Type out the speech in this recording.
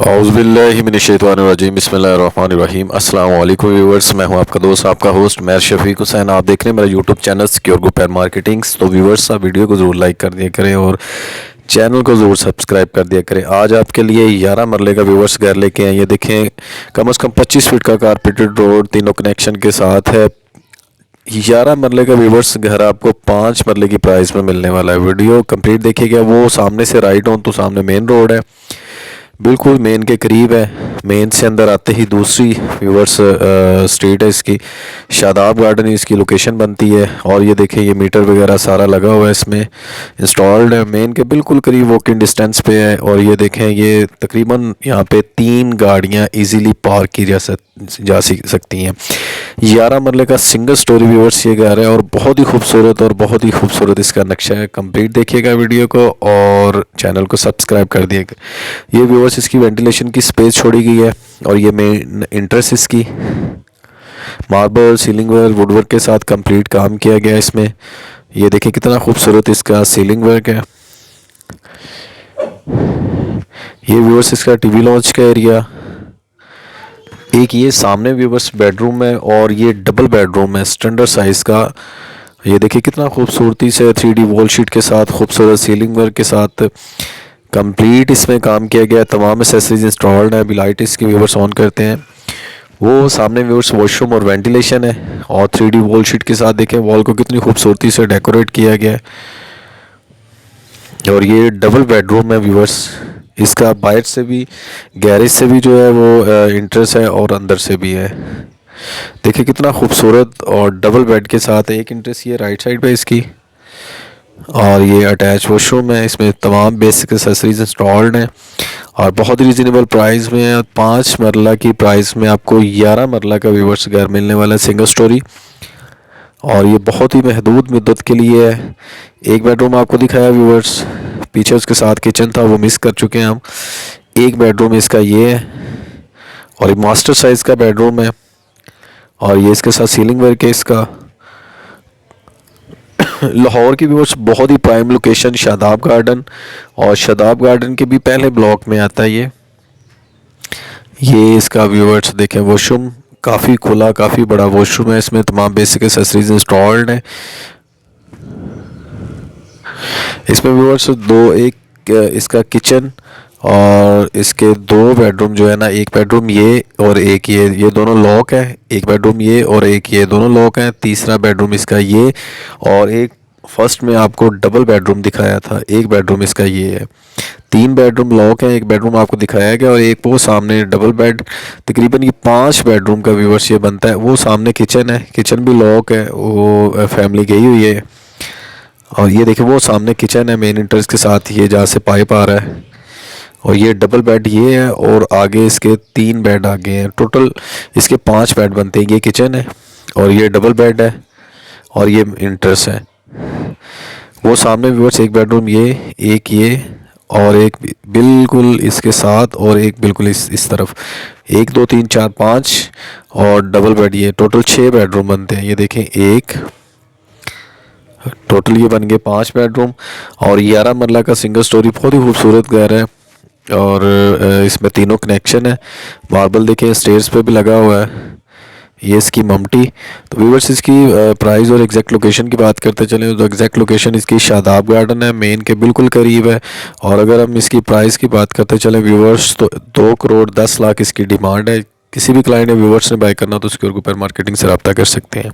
औज़ुबिल्लाहिमिनश्शैतानिर्रजीम बिस्मिल्लाहिर्रहमानिर्रहीम। अस्सलाम वालेकुम व्यूवर्स, मैं हूं आपका दोस्त आपका होस्ट मैं शफीक हुसैन। आप देख रहे हैं मेरा YouTube channel secure group and marketings. तो व्यूवर्स, आप वीडियो को ज़रूर लाइक कर दिया करें और चैनल को ज़रूर सब्सक्राइब कर दिया करें। आज आपके लिए 11 मरले का व्यूवर्स घर लेके आए। ये देखें, कम से कम 25 फीट का कारपेटेड रोड तीनों कनेक्शन के साथ है। 11 मरले का व्यूवर्स घर आपको 5 मरले की प्राइस में मिलने वाला है। वीडियो कंप्लीट देखिएगा। वो सामने से राइट हो तो सामने मेन रोड है, बिल्कुल मेन के करीब है। मेन से अंदर आते ही दूसरी व्यूवर्स स्ट्रीट है इसकी, शादाब गार्डन इसकी लोकेशन बनती है। और ये देखें, ये मीटर वगैरह सारा लगा हुआ है, इसमें इंस्टॉल्ड है। मेन के बिल्कुल करीब वॉकिंग डिस्टेंस पे है। और ये देखें, ये तकरीबन यहाँ पे 3 गाड़ियाँ इजीली पार्क की जा सकती हैं। 11 मरले का सिंगल स्टोरी व्यूवर्स ये घर है और बहुत ही खूबसूरत इसका नक्शा है। कंप्लीट देखिएगा वीडियो को और चैनल को सब्सक्राइब कर दिएगा। ये व्यूवर्स इसकी वेंटिलेशन की स्पेस छोड़ी गई है। और ये मेन इंट्रेंस इसकी मार्बल सीलिंग वर्क वुडवर्क के साथ कंप्लीट काम किया गया है इसमें। ये देखिए कितना खूबसूरत इसका सीलिंग वर्क है। ये व्यूवर्स इसका टीवी लॉन्च का एरिया। एक ये सामने व्यूवर्स बेडरूम है और ये डबल बेडरूम है स्टैंडर्ड साइज़ का। ये देखिए कितना खूबसूरती से 3D वॉल शीट के साथ खूबसूरत सीलिंग वर्क के साथ कंप्लीट इसमें काम किया गया। तमाम एसेसरीज इंस्टॉल्ड है। अभी लाइट इसकी व्यूवर्स ऑन करते हैं। वो सामने व्यूवर्स वॉशरूम और वेंटिलेशन है और 3D वॉल शीट के साथ देखें वॉल को कितनी खूबसूरती से डेकोरेट किया गया है। और ये डबल बेडरूम है व्यूवर्स। इसका बाहर से भी गैरेज से भी जो है वो इंट्रेंस है और अंदर से भी है। देखिए कितना खूबसूरत और डबल बेड के साथ एक इंट्रेंस ये राइट साइड पे इसकी। और ये अटैच वॉशरूम है। इसमें तमाम बेसिक एक्सेसरीज इंस्टॉल्ड हैं और बहुत रीज़नेबल प्राइस में है। 5 मरला की प्राइस में आपको 11 मरला का व्यूवर्स घर मिलने वाला है सिंगल स्टोरी। और ये बहुत ही महदूद मुद्दत के लिए है। एक बेडरूम आपको दिखाया व्यूवर्स, पीछे उसके साथ किचन था वो मिस कर चुके हैं हम। एक बेडरूम इसका ये है और ये मास्टर साइज़ का बेडरूम है। और ये इसके साथ सीलिंग वर्क है इसका। लाहौर की व्यूवर्स बहुत ही प्राइम लोकेशन शादाब गार्डन, और शादाब गार्डन के भी पहले ब्लॉक में आता है ये इसका व्यूवर्स देखें वॉशरूम काफ़ी खुला काफ़ी बड़ा वॉशरूम है। इसमें तमाम बेसिक एक्सेसरीज इंस्टॉल्ड हैं। इसमें व्यूवर्स एक इसका किचन और इसके 2 बेडरूम जो है ना, एक बेडरूम ये और एक ये दोनों लॉक है। एक बेडरूम ये और एक ये दोनों लॉक है। तीसरा बेडरूम इसका ये और एक फर्स्ट में आपको डबल बेडरूम दिखाया था, एक बेडरूम इसका ये है। 3 बेडरूम लॉक है, एक बेडरूम आपको दिखाया गया और एक वो सामने डबल बेड। तकरीबन ये 5 बेडरूम का व्यूवर्स ये बनता है। वो सामने किचन है, किचन भी लॉक है, वो फैमिली गई हुई है। और ये देखिए वो सामने किचन है मेन एंट्रेंस के साथ, ये जहाँ से पाइप आ रहा है। और ये डबल बेड ये है और आगे इसके 3 बेड आगे हैं। टोटल इसके 5 बेड बनते हैं। ये किचन है और ये डबल बेड है और ये एंट्रेंस है। वो सामने व्यूअर्स एक बेडरूम ये और एक बिल्कुल इसके साथ और एक बिल्कुल इस तरफ 1 2 3 4 5 और डबल बेड ये टोटल 6 बेडरूम बनते हैं। ये देखें एक टोटल ये बन गए 5 बेडरूम और 11 मरला का सिंगल स्टोरी बहुत ही खूबसूरत घर है। और इसमें तीनों कनेक्शन है। मार्बल देखें स्टेयर्स पे भी लगा हुआ है। ये इसकी ममटी। तो व्यूवर्स इसकी प्राइस और एग्जैक्ट लोकेशन की बात करते चले तो एग्जैक्ट लोकेशन इसकी शादाब गार्डन है, मेन के बिल्कुल करीब है। और अगर हम इसकी प्राइस की बात करते चले व्यूवर्स तो 2 करोड़ 10 लाख इसकी डिमांड है। किसी भी क्लाइंट या व्यूवर्स ने बाय करना तो सिक्योर ग्रुप मार्केटिंग से रब्ता कर सकते हैं।